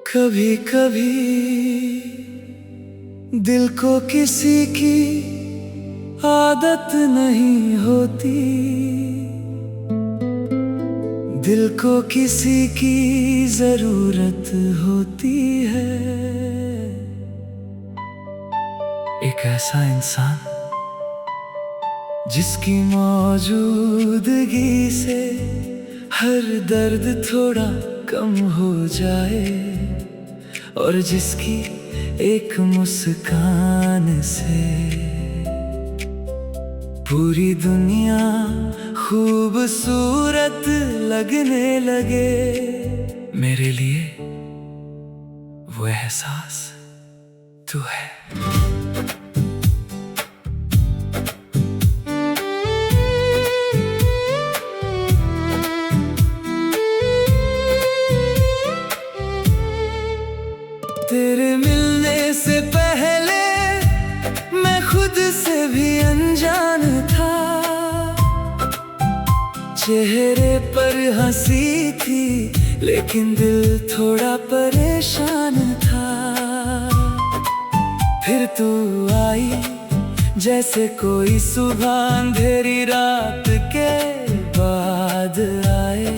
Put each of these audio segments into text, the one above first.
कभी कभी दिल को किसी की आदत नहीं होती, दिल को किसी की जरूरत होती है। एक ऐसा इंसान जिसकी मौजूदगी से हर दर्द थोड़ा कम हो जाए, और जिसकी एक मुस्कान से पूरी दुनिया खूबसूरत लगने लगे। मेरे लिए वो एहसास तू है। तेरे मिलने से पहले मैं खुद से भी अनजान था। चेहरे पर हंसी थी लेकिन दिल थोड़ा परेशान था। फिर तू आई जैसे कोई सुबह अंधेरी रात के बाद आए,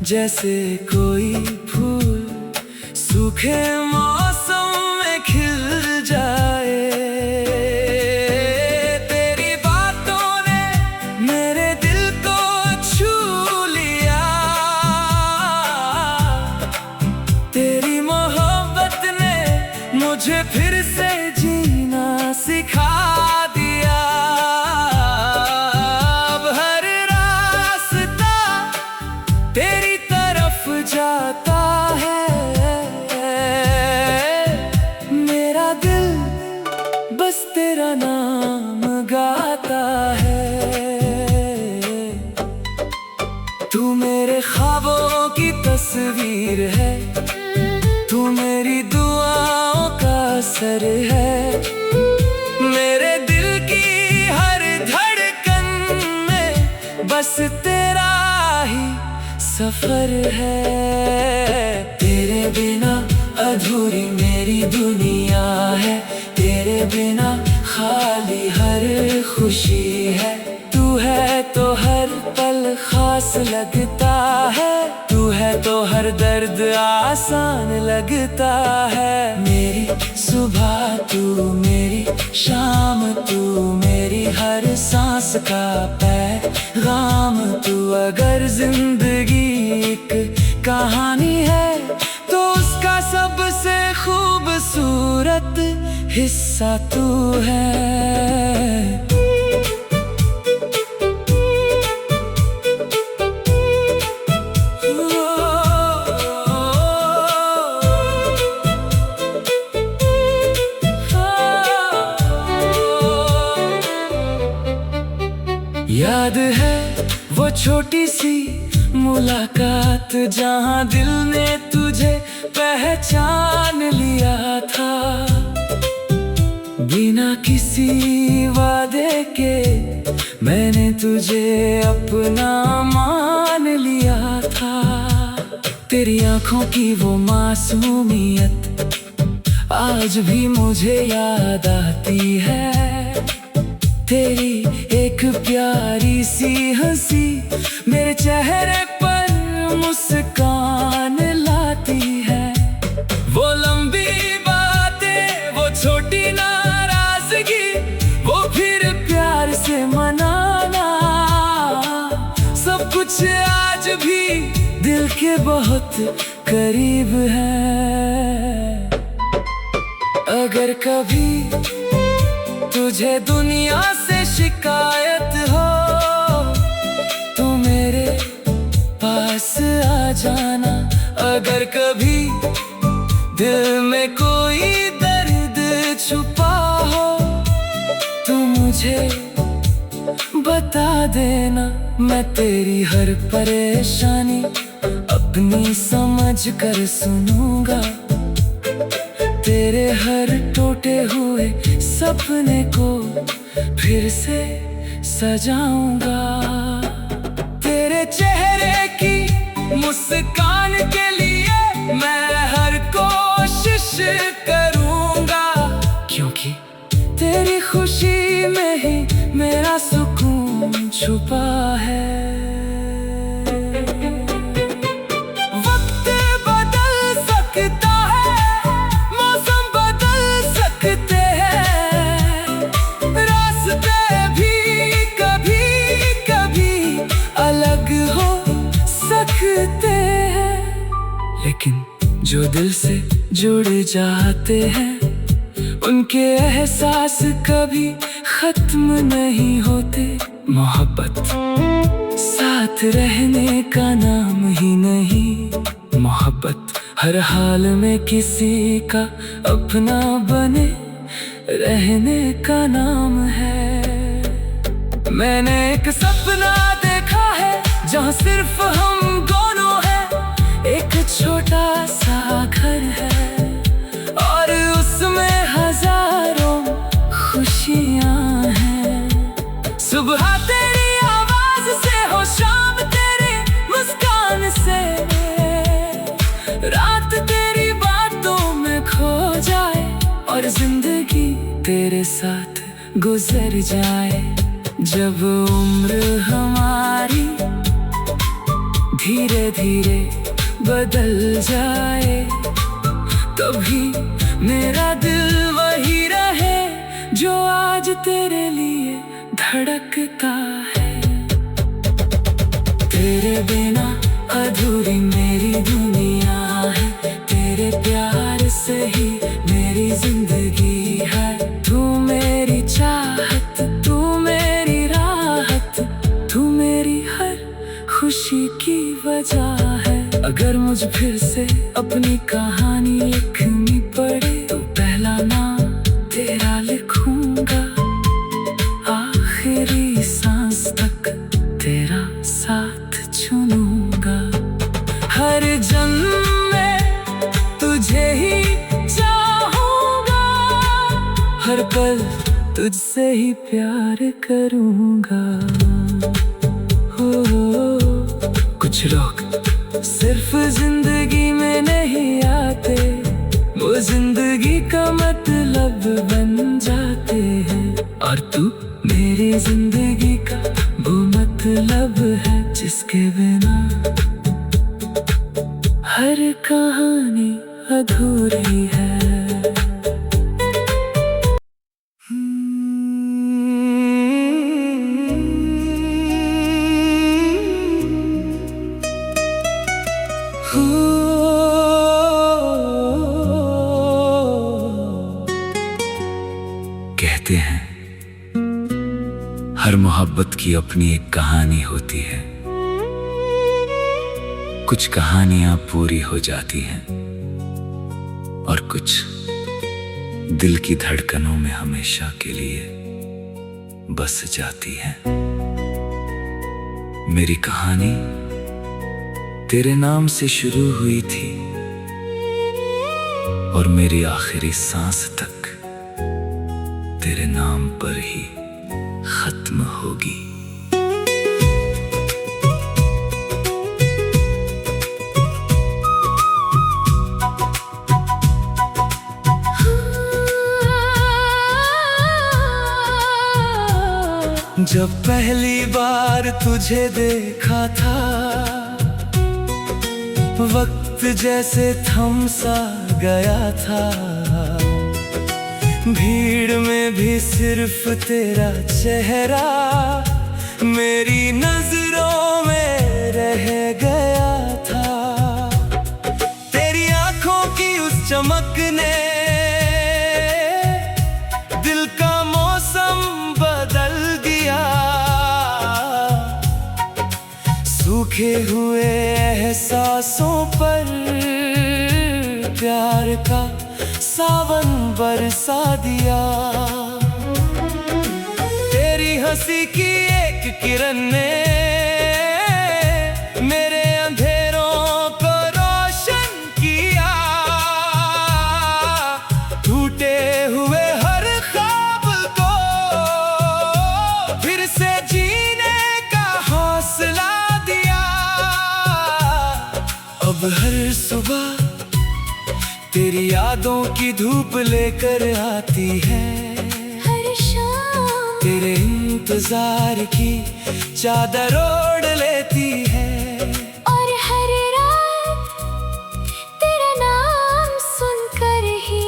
जैसे कोई फूल सूखे मौसम में खिल जाए। तेरी बातों ने मेरे दिल को छू लिया, तेरी मोहब्बत ने मुझे फिर से जीना सिखा दिया। अब हर रास्ता तेरी तरफ जाता है, बस तेरा नाम गाता है। तू मेरे ख्वाबों की तस्वीर है, तू मेरी दुआओं का असर है। मेरे दिल की हर धड़कन में बस तेरा ही सफर है। तेरे बिना अधूरी मेरी दुनिया है, तेरे बिना खाली हर खुशी है। तू है तो हर पल खास लगता है, तू है तो हर दर्द आसान लगता है। मेरी सुबह तू, मेरी शाम तू, मेरी हर सांस का पैगाम तू। अगर जिंदगी एक कहानी है तो उसका सबसे खूबसूरत हिस्सा तू है। याद है वो छोटी सी मुलाकात जहां दिल ने तुझे पहचान लिया था। बिना किसी वादे के मैंने तुझे अपना मान लिया था। तेरी आंखों की वो मासूमियत आज भी मुझे याद आती है। तेरी एक प्यारी सी हंसी मेरे चेहरे पर मुस्कान लाती है। वो लंबी बातें, वो छोटी नाराजगी, वो फिर प्यार से मनाना, सब कुछ आज भी दिल के बहुत करीब है। अगर कभी तुझे दुनिया से शिकायत हो तो मेरे पास आ जाना। अगर कभी दिल में कोई दर्द छुपा हो तो मुझे बता देना। मैं तेरी हर परेशानी अपनी समझ कर सुनूंगा। तेरे हर टूटे हुए सपने को फिर से सजाऊंगा। तेरे चेहरे की मुस्कान के लिए मैं हर कोशिश करूंगा, क्योंकि तेरी खुशी में ही मेरा सुकून छुपा है। वक्त बदल सकता है, मौसम बदल सकते हैं, रास्ते भी कभी कभी अलग हो सकते हैं, लेकिन जो दिल से जुड़ जाते हैं उनके एहसास कभी खत्म नहीं होते। मोहब्बत साथ रहने का नाम ही नहीं, मोहब्बत हर हाल में किसी का अपना बने रहने का नाम है। मैंने एक सपना देखा है जहाँ सिर्फ हम दोनों हैं, एक छोटा सा घर है और उसमें हजारों खुशियाँ हैं। सुबह तेरी आवाज से हो, शाम तेरी मुस्कान से, रात तेरी बातों में खो जाए और जिंदगी तेरे साथ गुजर जाए। जब उम्र हमारी धीरे धीरे बदल जाए, तभी मेरा दिल वही रहे जो आज तेरे लिए धड़कता है। तेरे बिना अधूरी मेरी दुनिया है, तेरे प्यार से ही मेरी जिंदगी है। तू मेरी चाहत, तू मेरी राहत, तू मेरी हर खुशी की वजह है। अगर मुझ फिर से अपनी कहानी लिखनी पड़े तो पहला नाम तेरा लिखूंगा, आखिरी सांस तक तेरा साथ चुनूंगा। हर जन्म में तुझे ही चाहूंगा, हर पल तुझसे ही प्यार करूंगा। कुछ लोग सिर्फ जिंदगी में नहीं आते, वो जिंदगी का मतलब बन जाते हैं, और तू मेरी जिंदगी का वो मतलब है जिसके बिना हर कहानी अधूरी है। कहते हैं हर मोहब्बत की अपनी एक कहानी होती है। कुछ कहानियां पूरी हो जाती हैं और कुछ दिल की धड़कनों में हमेशा के लिए बस जाती हैं। मेरी कहानी तेरे नाम से शुरू हुई थी और मेरी आखिरी सांस तक तेरे नाम पर ही खत्म होगी। जब पहली बार तुझे देखा था, वक्त जैसे थम सा गया था। भीड़ में भी सिर्फ तेरा चेहरा मेरी नजरों में रह गया था। तेरी आंखों की उस चमक ने दिल का मौसम बदल दिया। सूखे हुए एहसासों पर प्यार का सावन बरसा दिया। तेरी हंसी की एक किरण ने मेरे अंधेरों को रोशन किया। हर सुबह तेरी यादों की धूप लेकर आती है, हर शाम तेरे इंतजार की चादर ओढ़ लेती है। और हर रात तेरा नाम सुनकर ही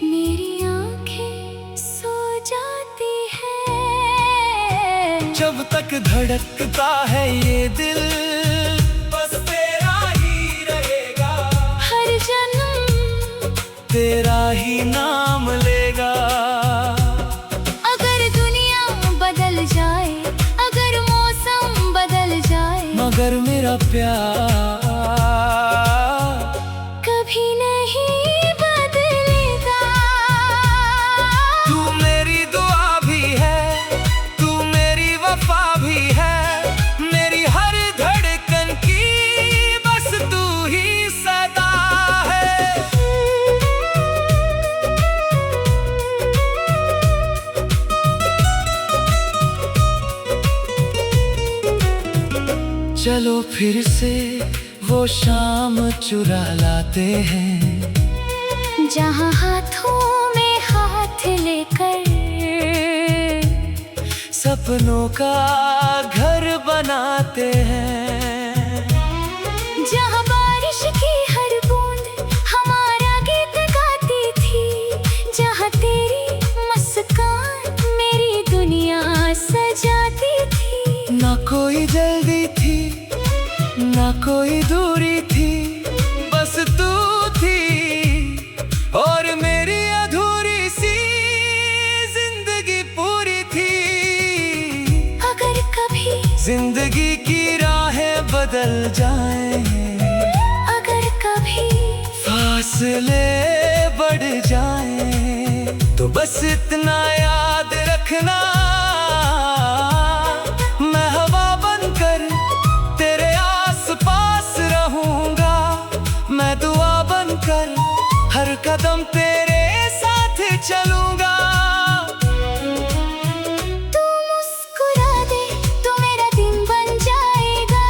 मेरी आंखें सो जाती है। जब तक धड़कता है ये दिल, बस तेरा ही रहेगा। हर जन्म तेरा ही नाम लेगा। अगर दुनिया बदल जाए, अगर मौसम बदल जाए, मगर मेरा प्यार कभी नहीं बदलेगा। तू मेरी दुआ भी है, तू मेरी वफा भी है, मेरी हर धड़कन की बस तू ही सदा है। चलो फिर से वो शाम चुरा लाते हैं, जहाँ हाथों में हाथ लेकर सपनों का घर बनाते हैं। जहाँ बारिश की हर बूंद हमारा गीत गाती थी, जहाँ तेरी मुस्कान मेरी दुनिया सजाती थी। ना कोई जल्दी थी, ना कोई दूरी थी, बस तू थी और मेरी अधूरी सी जिंदगी पूरी थी। अगर कभी जिंदगी की राहें बदल जाएं, अगर कभी फासले बढ़ जाएं, तो बस इतना याद रखना, मैं हवा बनकर तेरे आस पास रहूंगा। मैं दुआ बनकर हर कदम तेरे साथ चलूंगा। तू मुस्कुरा दे तो मेरा दिन बन जाएगा,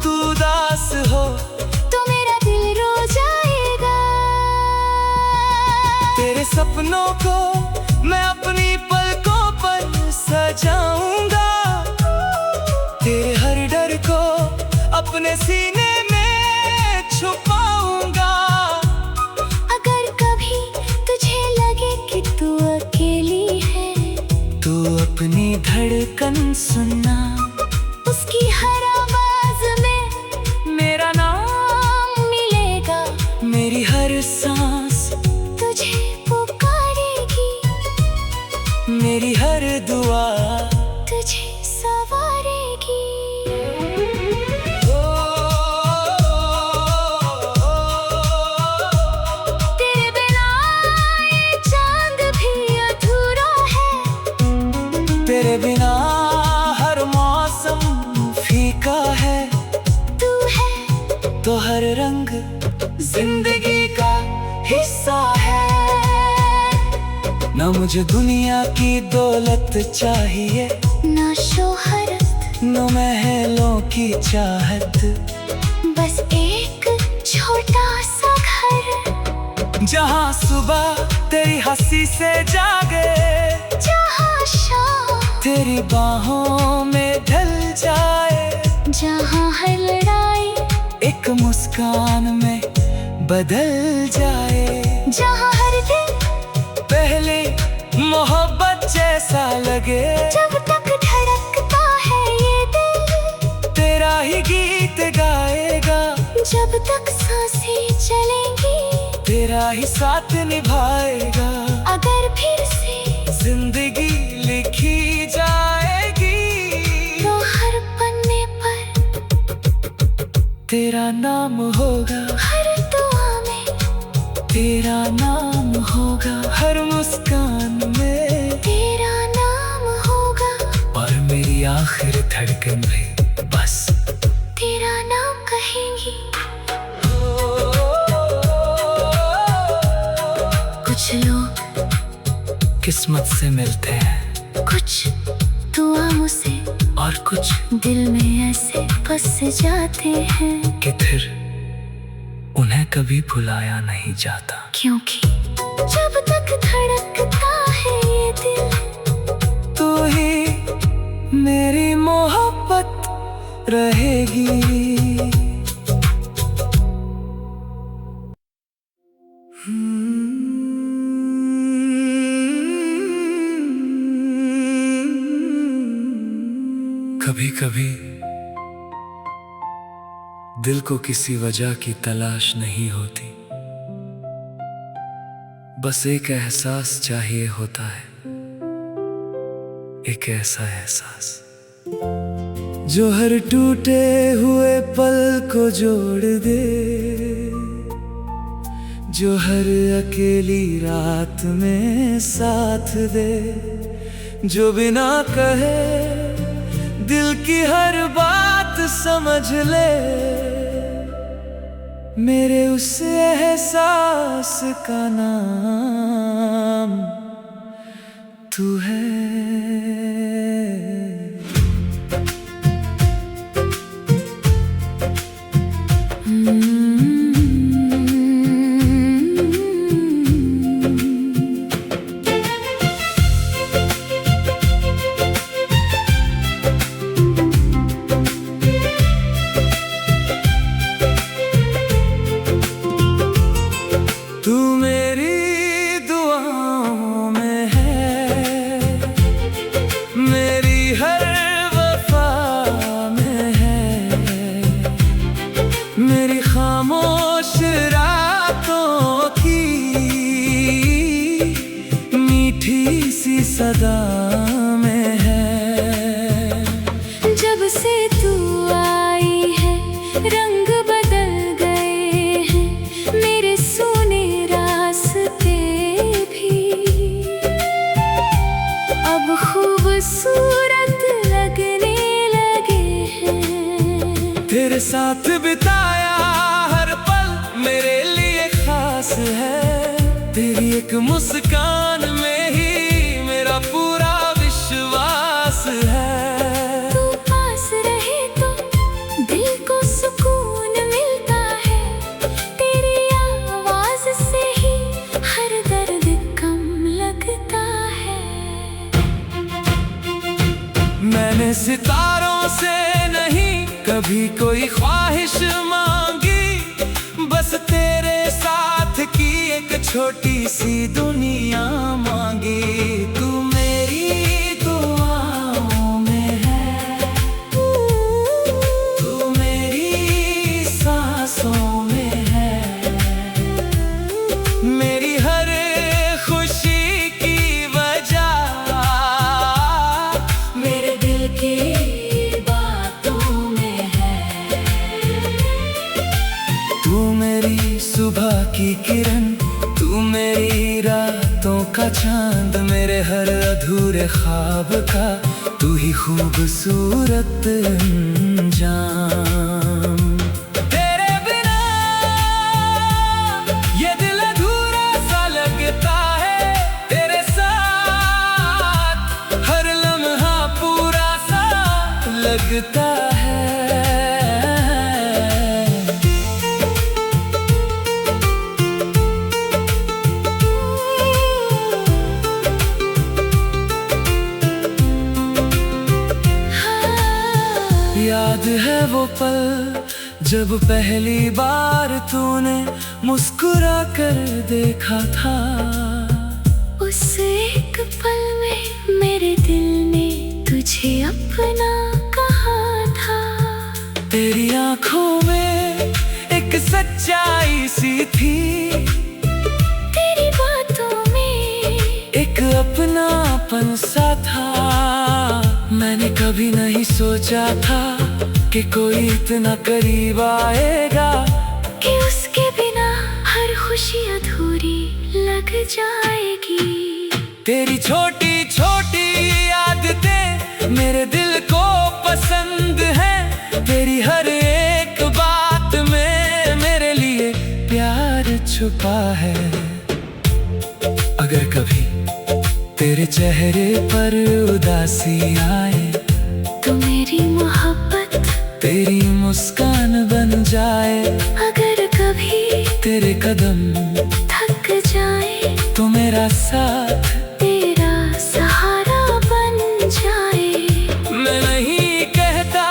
तू उदास हो तो मेरा दिल रो जाएगा। तेरे सपनों को मैं अपनी पलकों पर सजाऊंगा, तेरे हर डर को अपने सीने में छुपाऊंगा। अगर कभी तुझे लगे कि तू अकेली है, तू अपनी धड़कन सुनना, उसकी हर आवाज में मेरा नाम मिलेगा। मेरी हर सांस तुझे पुकारेगी, मेरी हर दुआ तुझे सवारेगी। तेरे बिना ये चांद भी अधूरा है, तेरे बिना हर मौसम फीका है। तू है तो हर रंग जिंदगी का हिस्सा है। ना मुझे दुनिया की दौलत चाहिए, ना शोहरत न महलों की चाहत, बस एक छोटा सा घर, जहाँ सुबह तेरी हंसी से जागे, जहाँ शाम तेरी बाहों में ढल जाए, जहाँ हर लड़ाई एक मुस्कान में बदल जाए, जहाँ हर दिन पहले मोहब्बत जैसा लगे। जब तक धड़कता है ये दिल, तेरा ही गीत गाएगा, जब तक सांसें चलेंगी, तेरा ही साथ निभाएगा। अगर फिर से जिंदगी लिखी जाएगी, तो हर पन्ने पर तेरा नाम होगा, हर दुआ में तेरा नाम होगा, हर मुस्कान में तेरा नाम होगा, और मेरी आखिर धड़कन भी बस तेरा नाम कहेंगी। कुछ लोग किस्मत से मिलते हैं, कुछ दुआओं से और कुछ दिल में ऐसे बस जाते हैं कि फिर उन्हें कभी भुलाया नहीं जाता। क्योंकि जब तक धड़कता है ये दिल, तू ही मेरी मोहब्बत रहेगी। कभी कभी दिल को किसी वजह की तलाश नहीं होती, बस एक एहसास चाहिए होता है, एक ऐसा एहसास जो हर टूटे हुए पल को जोड़ दे, जो हर अकेली रात में साथ दे, जो बिना कहे दिल की हर बात समझ ले। मेरे उस एहसास का नाम तू है। तू मेरी दुआओं में है, मेरी हर वफा में है, मेरी खामोश रातों की मीठी सी सदा में है। जब से तू आई है रंग बदल गए हैं मेरे सोने रास्ते भी, अब खूबसूरत लगने लगे हैं। तेरे साथ बिताया हर पल मेरे लिए खास है, तेरी एक मुस्कान में ही मेरा पूरा विश्वास है। तू पास रहे तो दिल को सुकून मिलता है, तेरी आवाज से ही हर दर्द कम लगता है। मैंने सितारों से नहीं कभी कोई ख्वाहिश मांगी, बस तेरे साथ की एक छोटी सी दुनिया मांगी। तू मेरी दुआओं में है, तू मेरी सांसों में है, मेरी हर खुशी की वजह मेरे दिल की बातों में है। तू मेरी सुबह की किरण, तू मेरी रातों का चांद, मेरे हर अधूरे ख्वाब का तू ही खूबसूरत अंजाम। तेरे बिना ये दिल अधूरा सा लगता है, तेरे साथ हर लम्हा पूरा सा लगता है। याद है वो पल जब पहली बार तूने मुस्कुरा कर देखा था, उस एक पल में मेरे दिल ने तुझे अपना कहा था। तेरी आंखों में एक सच्चाई सी थी, तेरी बातों में एक अपनापन सा था। मैंने कभी नहीं सोचा था कि कोई इतना करीब आएगा, कि उसके बिना हर खुशी अधूरी लग जाएगी। तेरी छोटी छोटी आदतें मेरे दिल को पसंद है, तेरी हर एक बात में मेरे लिए प्यार छुपा है। अगर कभी तेरे चेहरे पर उदासी आए तो मेरी मोहब्बत तेरी मुस्कान बन जाए। अगर कभी तेरे कदम थक जाए तो मेरा साथ तेरा सहारा बन जाए। मैं नहीं कहता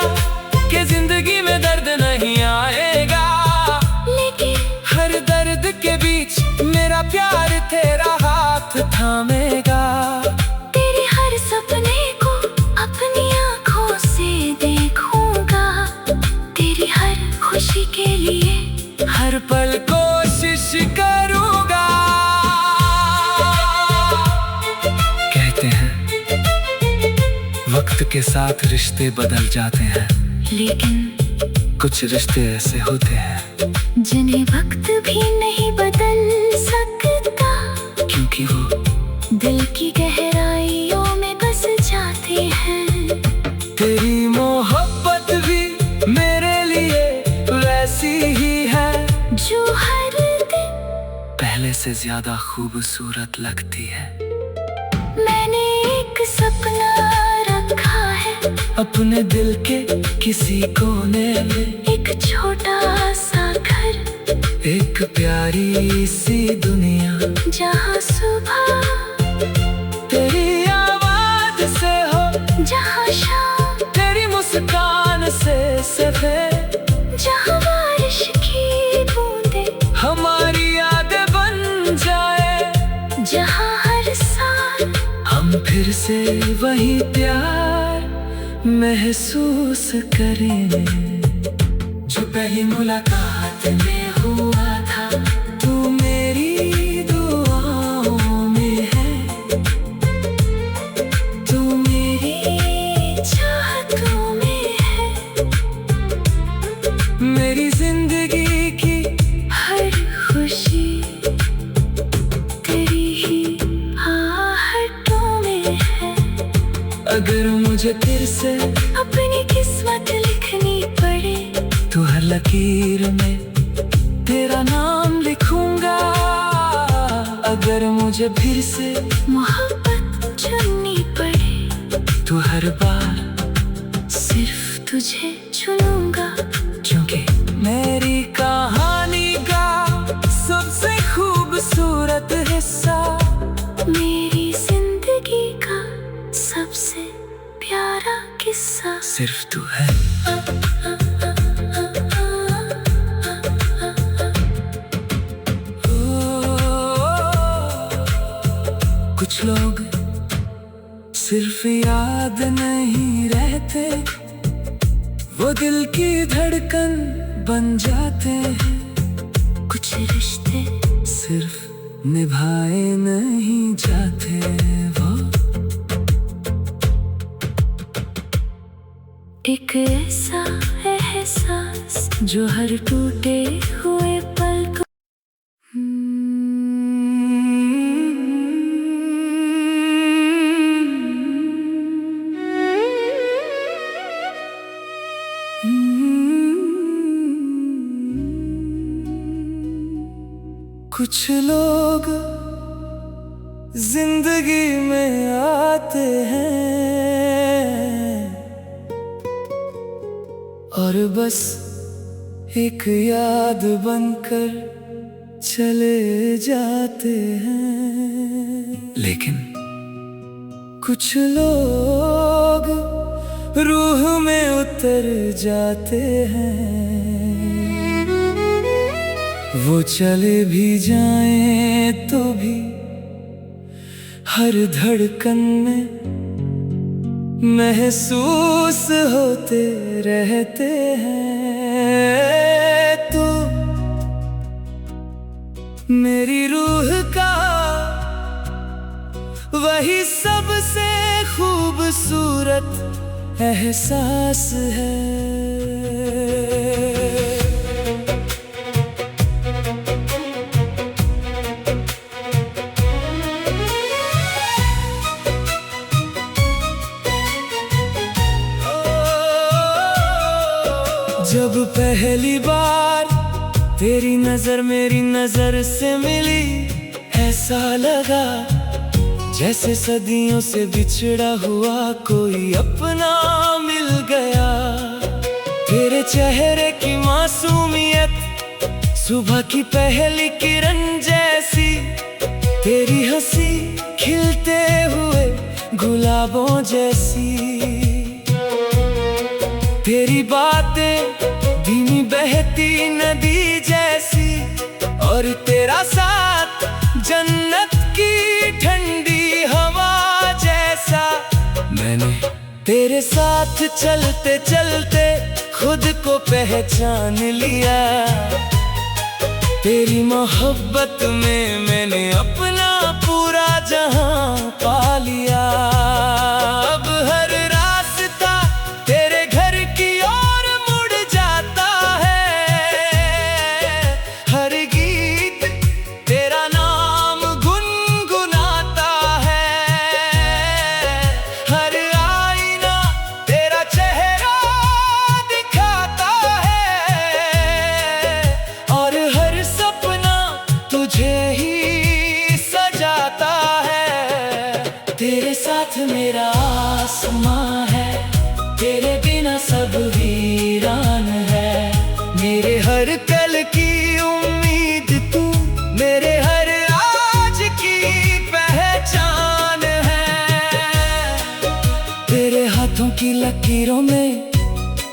कि जिंदगी में दर्द नहीं आएगा, लेकिन हर दर्द के बीच मेरा प्यार तेरा हाथ थामेगा। तेरे हर सपने को अपनी आंखों से देखूंगा, तेरी हर खुशी के लिए हर पल कोशिश करूंगा। कहते हैं वक्त के साथ रिश्ते बदल जाते हैं, लेकिन कुछ रिश्ते ऐसे होते हैं जिन्हें वक्त भी नहीं बदल सकता, क्योंकि वो दिल की गहराइयों में बस जाते हैं। तेरी मोहब्बत भी मेरे लिए वैसी ही है, जो हर दिन पहले से ज्यादा खूबसूरत लगती है। मैंने एक सपना रखा है, अपने दिल के किसी कोने में एक छोटा सा घर, एक प्यारी सी दुनिया, जहाँ सुबह तेरी आवाज से हो, जहाँ शाम तेरी मुस्कान से सफेद, जहाँ बारिश की बूंदें हमारी यादें बन जाए, जहाँ हर साल हम फिर से वही प्यार महसूस करें जो पहली मुलाकात में हुआ था। तू मेरी दुआओं में है, तू मेरी चाहतों में है, मेरी जिंदगी की हर खुशी तेरी ही आहटों में है। अगर मुझे फिर से अपनी किस्मत लिखनी पड़े तो हर लकीर में तेरा नाम लिखूंगा। अगर मुझे फिर से मोहब्बत चुननी पड़े तो हर बार सिर्फ तुझे चुनूंगा, क्योंकि मेरी कहानी का सबसे खूबसूरत हिस्सा मेरी जिंदगी का सबसे प्यारा किस्सा सिर्फ तू है। कुछ लोग सिर्फ याद नहीं रहते, वो दिल की धड़कन बन जाते हैं। कुछ रिश्ते सिर्फ निभाए नहीं जाते, वो एक ऐसा एहसास जो हर टूटे हुए पल को कुछ लोग जिंदगी में आते हैं और बस एक याद बनकर चले जाते हैं, लेकिन कुछ लोग रूह में उतर जाते हैं। वो चले भी जाएं तो भी हर धड़कन में महसूस होते रहते हैं। तू मेरी रूह का वही सबसे खूबसूरत एहसास है। जब पहली बार तेरी नजर मेरी नजर से मिली, ऐसा लगा जैसे सदियों से बिछड़ा हुआ कोई अपना मिल गया। तेरे चेहरे की मासूमियत सुबह की पहली किरण जैसी, तेरी हंसी खिलते हुए गुलाबों जैसी, तेरी बातें धीमी बहती नदी जैसी, और तेरा साथ जन्नत की ठंडी हवा जैसा। मैंने तेरे साथ चलते चलते खुद को पहचान लिया। तेरी मोहब्बत में मैंने अपना पूरा जहां पा लिया। अब हर रास्ता तेरे घर की ओर मुड़ जाता है, हर गीत तेरा नाम गुनगुनाता है, हर आईना तेरा चेहरा दिखाता है, और हर सपना तुझे ही सजाता है। तेरे साथ मेरा आसमां है, तेरे बिना सब वीरान है। मेरे हर कल की उम्मीद तू, मेरे हर आज की पहचान है। तेरे हाथों की लकीरों में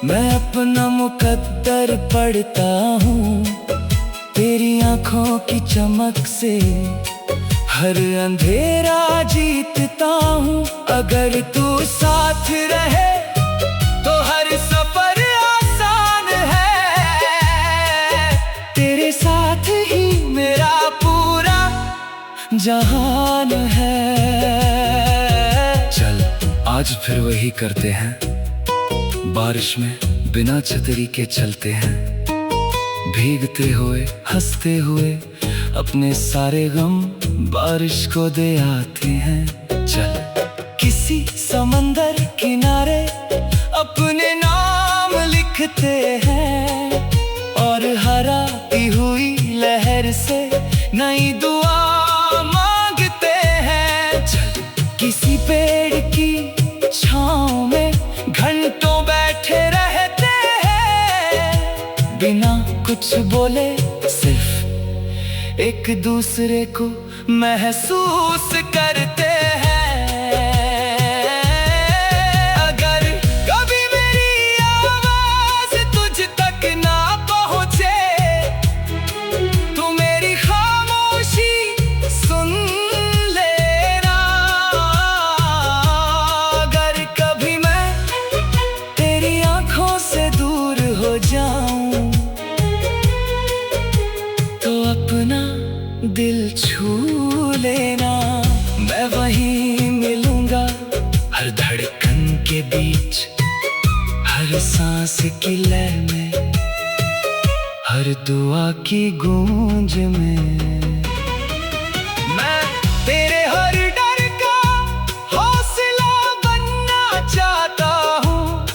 मैं अपना मुकद्दर पढ़ता हूँ। तेरी आंखों की चमक से हर अंधेरा जीतता हूँ। अगर तू साथ रहे तो हर सफर आसान है। तेरे साथ ही मेरा पूरा जहान है। चल आज फिर वही करते हैं, बारिश में बिना छतरी के चलते हैं, भीगते हुए हंसते हुए अपने सारे गम बारिश को दे आते हैं। चल किसी समंदर किनारे अपने नाम लिखते हैं, और हराती हुई लहर से नई दुआ मांगते हैं। चल किसी पेड़ की छांव में घंटों बैठे रहते हैं, बिना कुछ बोले सिर्फ एक दूसरे को महसूस करते हैं। अगर कभी मेरी आवाज तुझ तक ना पहुंचे तो मेरी खामोशी सुन लेना। अगर कभी मैं तेरी आंखों से दूर हो जाऊं तो अपना दिल छू लेना। मैं वहीं मिलूंगा हर धड़कन के बीच, हर सांस की लय में, हर दुआ की गूंज में। मैं तेरे हर डर का हौसला बनना चाहता हूँ,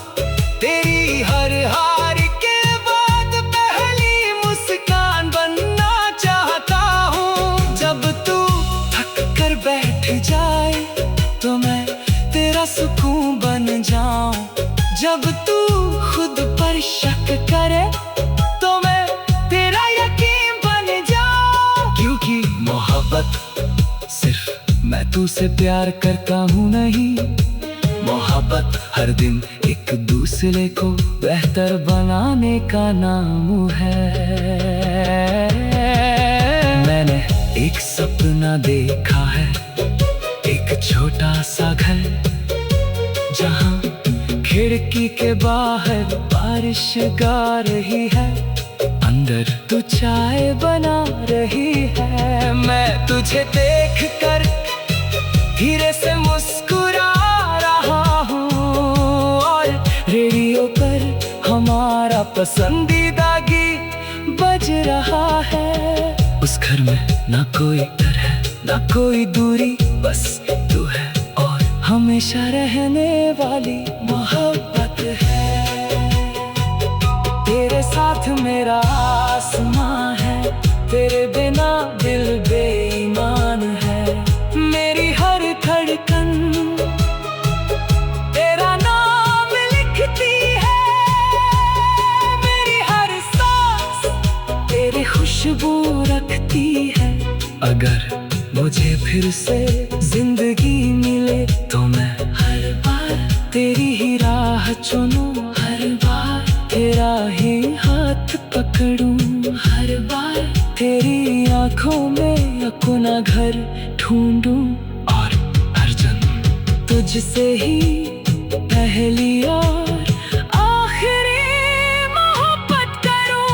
तेरी हर हार के बाद पहली मुस्कान बनना चाहता हूँ। जब तू थक कर बैठ जाए तो मैं तेरा सुकून बन जाऊं। जब तू खुद पर शक करे तो मैं तेरा यकीन बन जाऊं। क्योंकि मोहब्बत सिर्फ मैं तुझसे प्यार करता हूँ नहीं, मोहब्बत हर दिन एक दूसरे को बेहतर बनाने का नाम है। मैंने एक सपना देखा है, एक छोटा सा घर जहाँ खिड़की के बाहर बारिश गा रही है, अंदर तू चाय बना रही है। मैं तुझे देख कर धीरे से मुस्कुरा रहा हूँ, और रेडियो पर हमारा पसंदीदा गीत बज रहा है। उस घर में ना कोई डर है ना कोई दूरी, बस तू है और हमेशा रहने वाली मोहब्बत है। तेरे साथ मेरा आसमां है, तेरे बिना दिल बेईमान है। मेरी हर फिर से जिंदगी मिले तो मैं हर बार तेरी ही राह चुनूं, हर बार तेरा ही हाथ पकड़ूं, हर बार तेरी आंखों में अपना घर ढूंढूं और हर जन्म तुझसे ही पहली और आखिरी मोहब्बत करूं।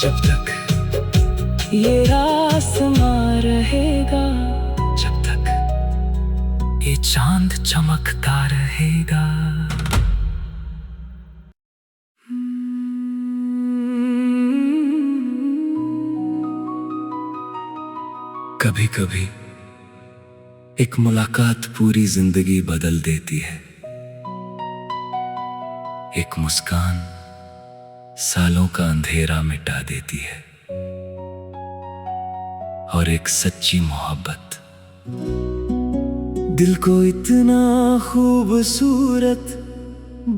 जब तक ये आसमां रहेगा, जब तक ये चांद चमकता रहेगा। कभी कभी एक मुलाकात पूरी जिंदगी बदल देती है। एक मुस्कान सालों का अंधेरा मिटा देती है, और एक सच्ची मोहब्बत दिल को इतना खूबसूरत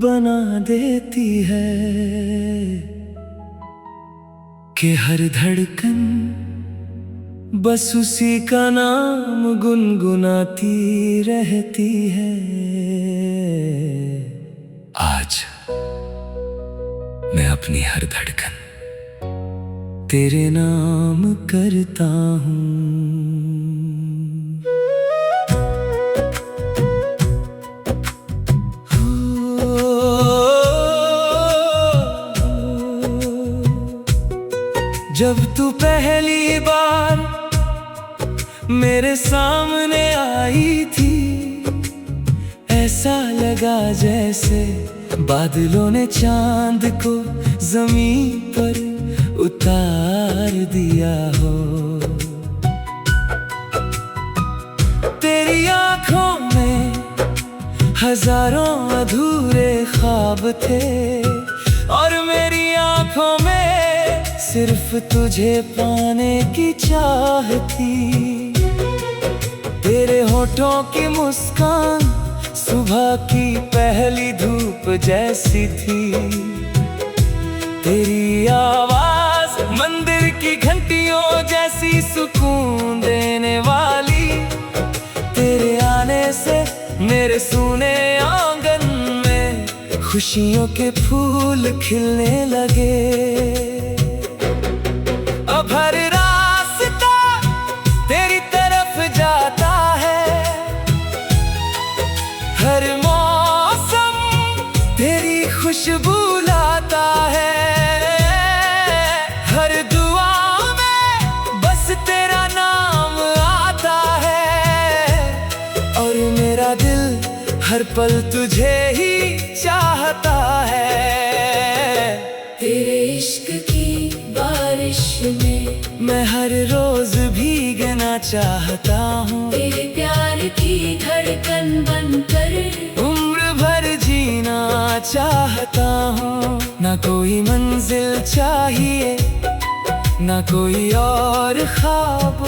बना देती है कि हर धड़कन बस उसी का नाम गुनगुनाती रहती है। आज मैं अपनी हर धड़कन तेरे नाम करता हूँ। जब तू पहली बार मेरे सामने आई थी, ऐसा लगा जैसे बादलों ने चांद को जमीन पर उतार दिया हो। तेरी आंखों में हजारों अधूरे ख्वाब थे, और मेरी आंखों में सिर्फ तुझे पाने की चाह थी। तेरे होठों की मुस्कान सुबह की पहली धूप जैसी थी। तेरी आवाज मंदिर की घंटियों जैसी सुकून देने वाली। तेरे आने से मेरे सूने आंगन में खुशियों के फूल खिलने लगे। अब हर रास्ता तेरी तरफ जाता है, हर मौसम तेरी खुशबू लाता है। हर दुआ में बस तेरा नाम आता है, और मेरा दिल हर पल तुझे ही चाहता है। तेरे इश्क की बारिश में मैं हर रोज भीगना चाहता हूँ। तेरे प्यार की धड़कन बनकर उम्र भर जीना चाहता हूँ। ना कोई मंजिल चाहिए, ना कोई और ख्वाब,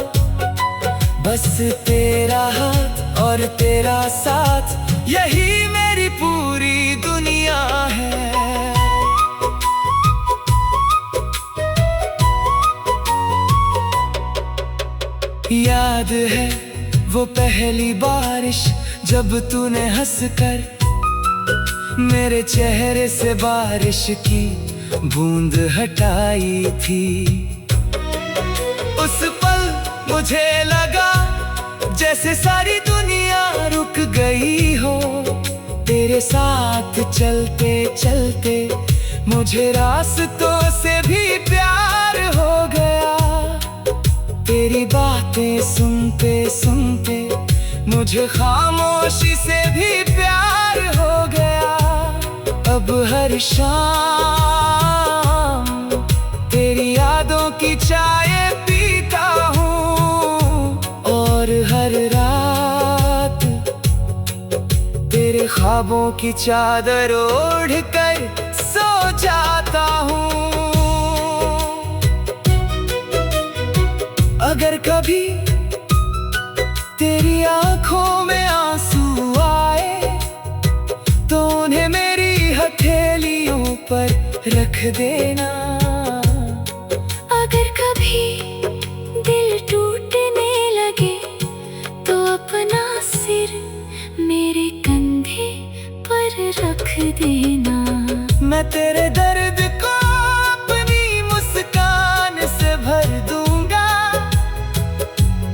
बस तेरा हाथ और तेरा साथ, यही मेरी पूरी दुनिया है। याद है वो पहली बारिश जब तूने हंसकर मेरे चेहरे से बारिश की बूंद हटाई थी। उस पल मुझे लगा जैसे सारी दुनिया रुक गई हो। तेरे साथ चलते चलते मुझे रास्तों से भी प्यार हो गया। तेरी बातें सुनते सुनते मुझे खामोशी से भी प्यार हो गया। अब हर शाम तेरी यादों की चाय पीता हूँ, और हर रात तेरे ख्वाबों की चादर ओढ़ कर सो जाता हूँ। अगर कभी तेरी आंखों में आंसू आए तो उन्हें मेरी हथेलियों पर रख देना। अगर देना। मैं तेरे दर्द को अपनी मुस्कान से भर दूंगा।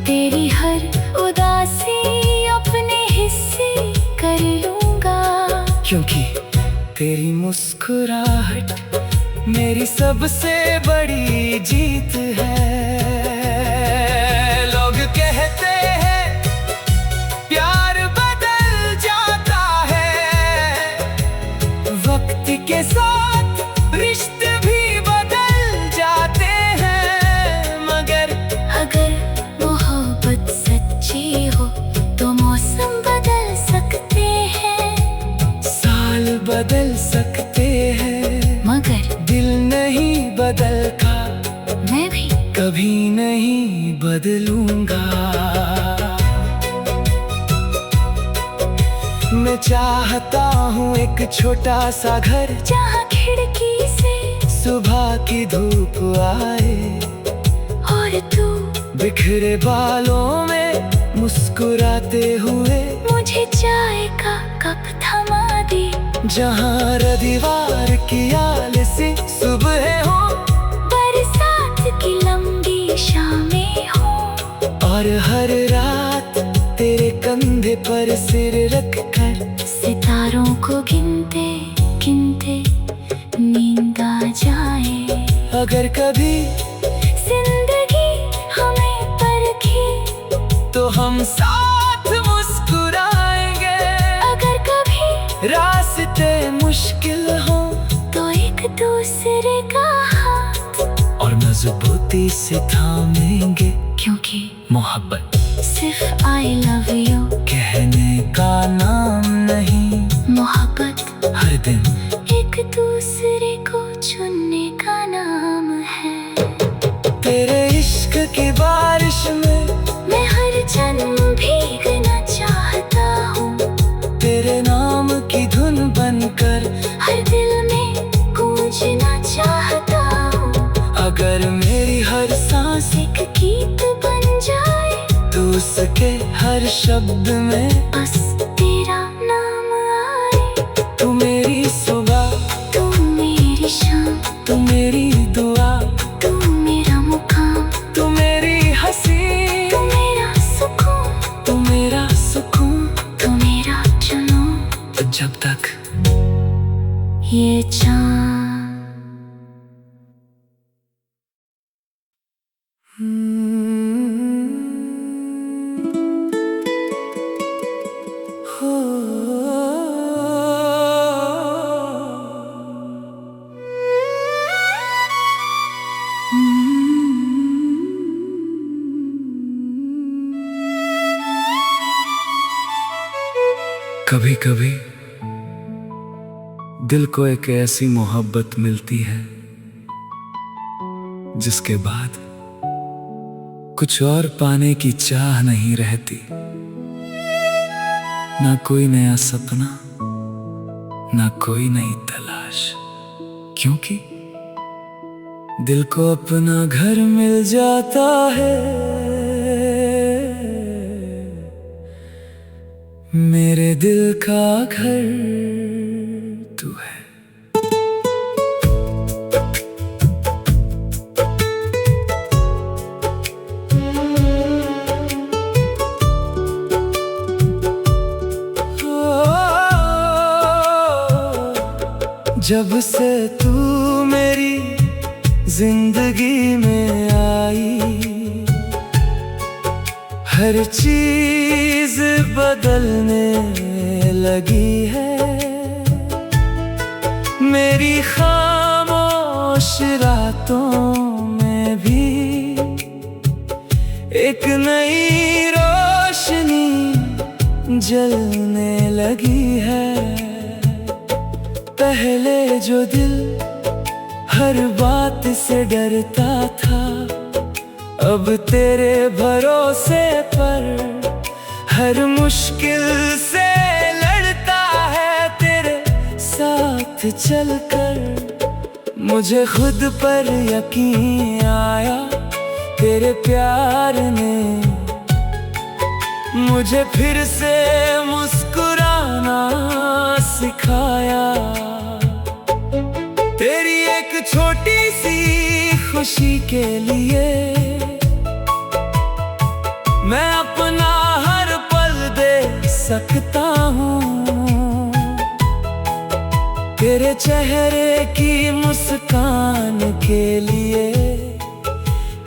तेरी हर उदासी अपने हिस्से कर लूंगा। क्योंकि तेरी मुस्कुराहट मेरी सबसे बड़ी जीत है। लोग कहते हैं प्यार बदल जाता है, वक्त के साथ रिश्ते भी बदल जाते हैं। मगर अगर मोहब्बत सच्ची हो तो मौसम बदल सकते हैं, साल बदल सकते हैं, मगर दिल नहीं बदलता, मैं भी कभी नहीं बदलूंगा। मैं चाहता हूँ एक छोटा सा घर, जहाँ खिड़की से सुबह की धूप आए और तू बिखरे बालों में मुस्कुराते हुए मुझे चाय का कप थमा दे। जहाँ रविवार की आलसी सुबह हो, बरसात की लंबी शामें हो, और हर रात तेरे कंधे पर सिर रख कर सितारों को गिनते गिनते नींद आ जाए। अगर कभी जिंदगी हमें परखे तो हम साथ मुस्कुराएंगे। अगर कभी रास्ते मुश्किल हो तो एक दूसरे का हाथ और मजबूती से थामेंगे। क्योंकि मोहब्बत सिर्फ आई लव यू कहने का नाम नहीं, मोहब्बत हर दिन एक दूसरे को चुनने का नाम है। तेरे इश्क की बारिश में मैं हर जन्म भीगना चाहता हूँ, तेरे नाम की धुन बनकर हर दिल में गूंजना चाहता हूँ। अगर मेरी हर सांस एक गीत बन जाए तो उसके हर शब्द में बस तेरा नाम आए। तू मेरी सुबह, तू मेरी शाम, तू मेरी दुआ, तू मेरा मुकाम, तू मेरी हंसी, तू मेरा सुकून, तू मेरा सुकून। तू मेरा जुनून। तो जब तक ये चाँद कभी कभी दिल को एक ऐसी मोहब्बत मिलती है जिसके बाद कुछ और पाने की चाह नहीं रहती। ना कोई नया सपना, ना कोई नई तलाश, क्योंकि दिल को अपना घर मिल जाता है। मेरे दिल का घर तू है। जब से तू मेरी जिंदगी में आई, हर चीज बदलने लगी है। मेरी खामोश रातों में भी एक नई रोशनी जलने लगी है। पहले जो दिल हर बात से डरता था, अब तेरे भरोसे पर हर मुश्किल से लड़ता है। तेरे साथ चलकर मुझे खुद पर यकीन आया। तेरे प्यार ने मुझे फिर से मुस्कुराने जाना सिखाया। तेरी एक छोटी सी खुशी के लिए मैं अपना हर पल दे सकता हूँ। तेरे चेहरे की मुस्कान के लिए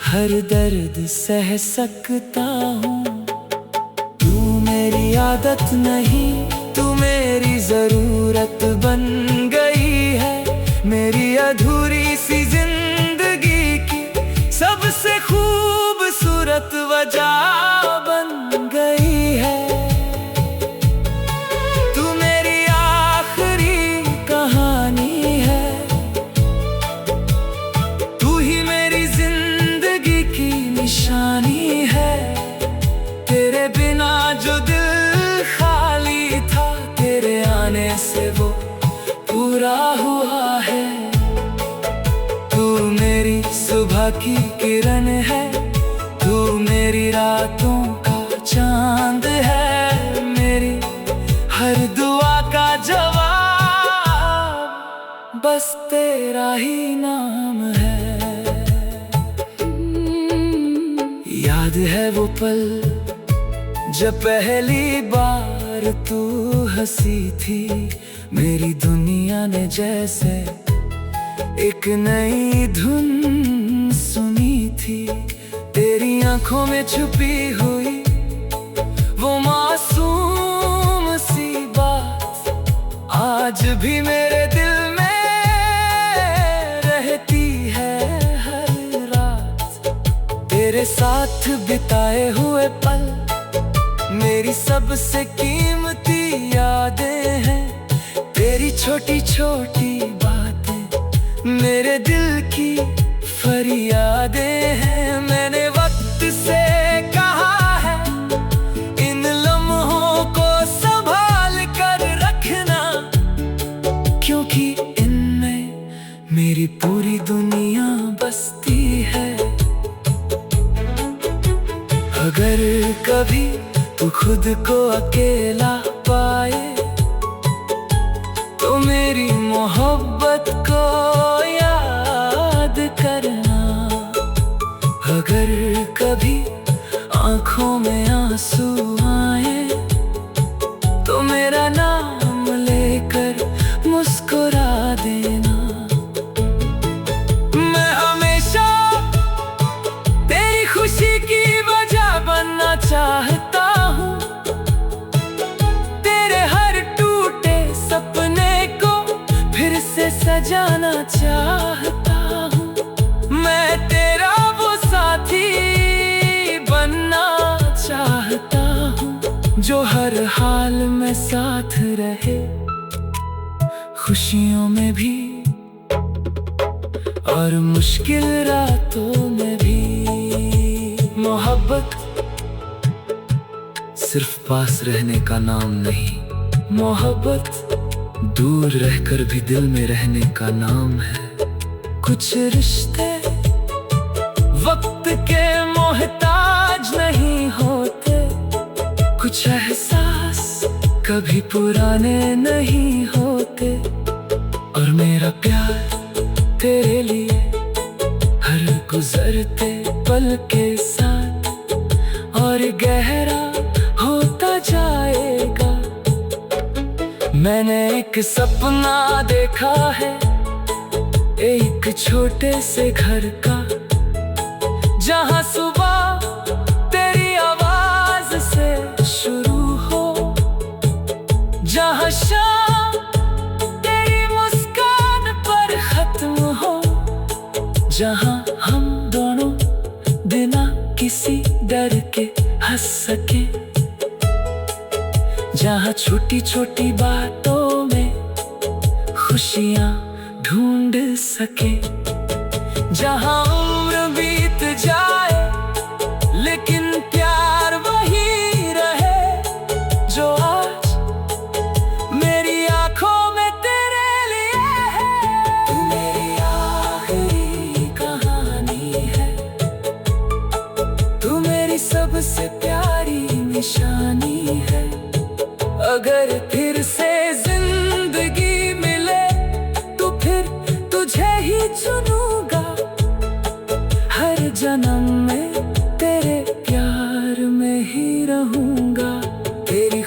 हर दर्द सह सकता हूँ। तू मेरी आदत नहीं, तू मेरी जरूरत बन गई है। मेरी अधूरी सी जिंदगी की सबसे खूबसूरत वजह बन गई है। तू मेरी आखिरी कहानी है, तू ही मेरी जिंदगी की निशानी है। तेरे बिना जो दिल खाली था, तेरे आने से वो पूरा हुआ है। तू मेरी सुबह की किरण है, तू मेरी रातों का चांद है। मेरी हर दुआ का जवाब बस तेरा ही नाम है। याद है वो पल जब पहली बार तू हंसी थी। मेरी दुनिया ने जैसे एक नई धुन सुनी थी। तेरी आंखों में छुपी हुई वो मासूम सी बात आज भी मेरे दिल में रहती है हर रात। तेरे साथ बिताए हुए पल मेरी सबसे कीमती यादें हैं। तेरी छोटी छोटी बातें मेरे दिल की फरियादें हैं। मैंने वक्त से कहा है इन लम्हों को संभाल कर रखना, क्योंकि इनमें मेरी पूरी दुनिया बसती है। अगर कभी तू खुद को अकेला पाए तो मेरी मोहब्बत को याद करना। अगर कभी आंखों में आंसू आए तो मेरा नाम लेकर मुस्कुरा देना। मैं हमेशा तेरी खुशी की वजह बनना चाहता हूँ। तेरे हर टूटे सपने को फिर से सजाना चाहता हूँ। मैं तेरा वो साथी बनना चाहता हूँ जो हर हाल में साथ रहे, खुशियों में भी और मुश्किल रातों में भी। मोहब्बत सिर्फ पास रहने का नाम नहीं, मोहब्बत दूर रहकर भी दिल में रहने का नाम है। कुछ रिश्ते वक्त के मोहताज नहीं होते, कुछ एहसास कभी पुराने नहीं होते। और मेरा प्यार तेरे लिए हर गुजरते पल के साथ और गहरा होता जाएगा। मैंने एक सपना देखा है एक छोटे से घर का, जहां सुबह तेरी आवाज से शुरू हो, जहां शाम तेरी मुस्कान पर खत्म हो, जहां हम दोनों बिना किसी डर के हंस सके, जहां छोटी छोटी बातों में खुशियां ढूंढ सके, जहां उम्र बीत जाए लेकिन प्यार वही रहे जो आज मेरी आंखों में तेरे लिए है। तू मेरी आखिरी कहानी है, तू मेरी सबसे प्यारी निशानी है। अगर फिर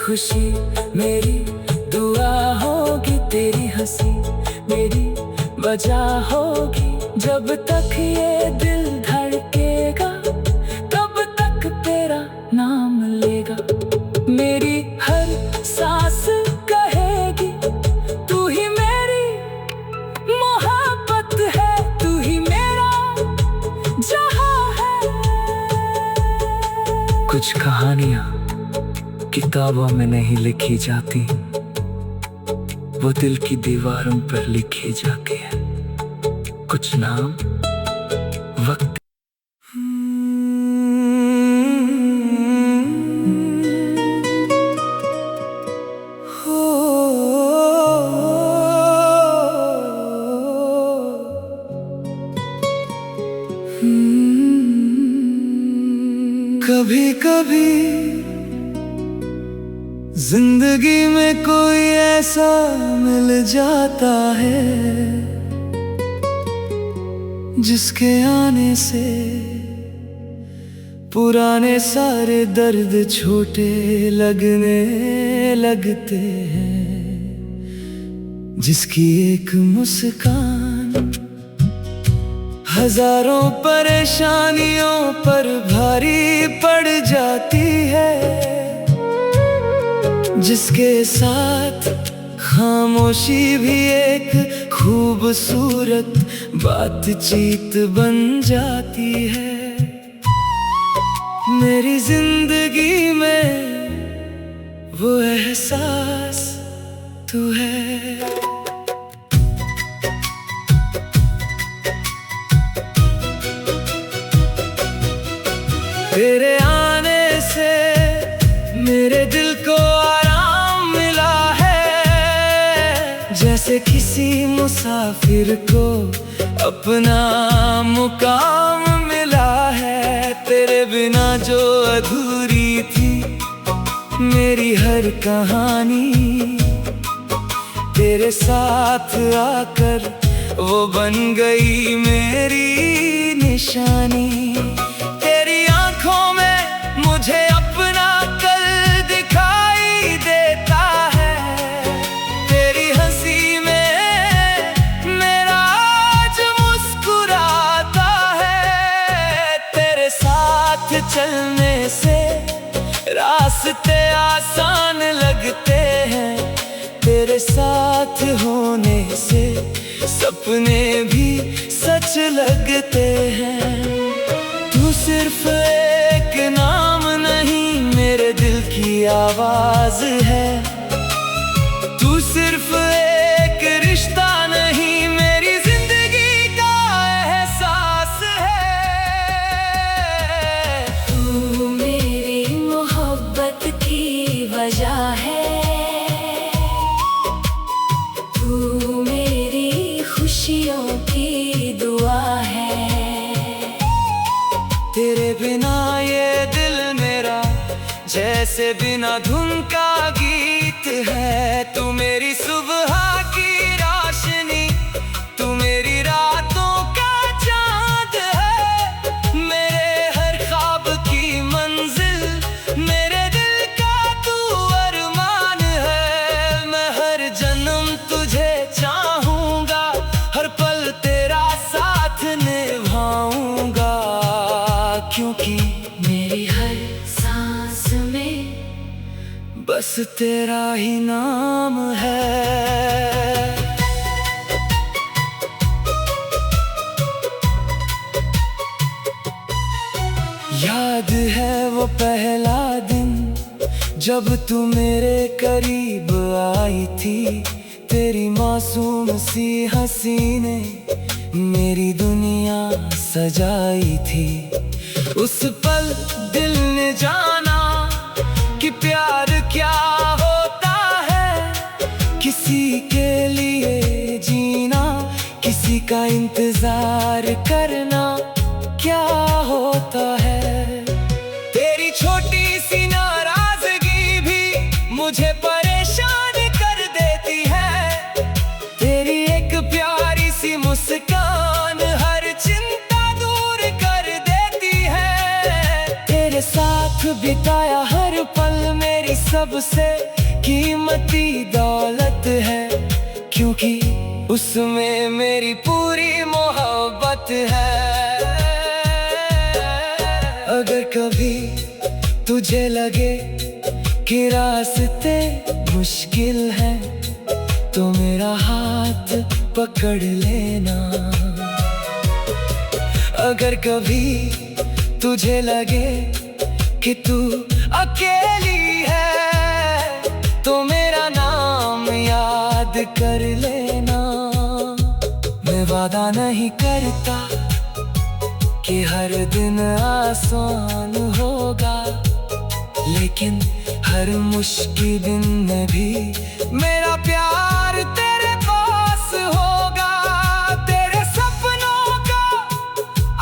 खुशी मेरी दुआ होगी, तेरी हंसी मेरी वजह होगी। जब तक ये दिल धड़केगा तब तक तेरा नाम लेगा। मेरी हर सांस कहेगी तू ही मेरी मोहब्बत है, तू ही मेरा जहां है। कुछ कहानियां किताबों में नहीं लिखी जाती, वो दिल की दीवारों पर लिखी जाती है। कुछ नाम वक्त कभी कभी जिंदगी में कोई ऐसा मिल जाता है जिसके आने से पुराने सारे दर्द छोटे लगने लगते हैं। जिसकी एक मुस्कान हजारों परेशानियों पर भारी पड़ जाती है। जिसके साथ खामोशी भी एक खूबसूरत बातचीत बन जाती है। मेरी जिंदगी में वो एहसास तू है। तेरे आने से मेरे दिल को आराम मिला है, जैसे किसी मुसाफिर को अपना मुकाम मिला है। तेरे बिना जो अधूरी थी मेरी हर कहानी, तेरे साथ आकर वो बन गई मेरी निशानी। मुझे अपना कल दिखाई देता है, तेरी हंसी में मेरा आज मुस्कुराता है। तेरे साथ चलने से रास्ते आसान लगते हैं, तेरे साथ होने से सपने भी सच लगते हैं। तू सिर्फ एक नाम नहीं मेरे दिल की आवाज है, तू सिर्फ एक रिश्ता नहीं मेरी जिंदगी का एहसास है। तू मेरी मोहब्बत की वजह है, तू मेरी खुशियों की दुआ है। तेरे बिना ये दिल मेरा जैसे बिना धुन का गीत है। तू मेरी सुबह की रोशनी, तू मेरी रातों का चांद है। मेरे हर ख्वाब की मंजिल, मेरे दिल का तू अरमान है। मैं हर जन्म तुझे चाहूंगा, हर पल तेरा साथ निभाऊंगा, क्योंकि मेरी हर सांस में बस तेरा ही नाम है। याद है वो पहला दिन जब तू मेरे करीब आई थी। तेरी मासूम सी हंसी ने मेरी दुनिया सजाई थी। उस पल दिल ने जाना कि प्यार क्या होता है। किसी के लिए जीना, किसी का इंतजार करना क्या होता है। तेरी छोटी सी नाराजगी भी मुझे परेशान कर देती है। तेरी एक प्यारी सी मुस्कान हर चिंता दूर कर देती है। तेरे साथ बिताया हर पल मेरी सबसे कीमती दौलत है, क्योंकि उसमें मेरी पूरी मोहब्बत है। अगर कभी तुझे लगे कि रास्ते मुश्किल हैं, तो मेरा हाथ पकड़ लेना। अगर कभी तुझे लगे कि तू अकेली है, तो मेरा नाम याद कर लेना। मैं वादा नहीं करता कि हर दिन आसान होगा, लेकिन हर मुश्किल दिन में भी मेरा प्यार तेरे पास होगा। तेरे सपनों का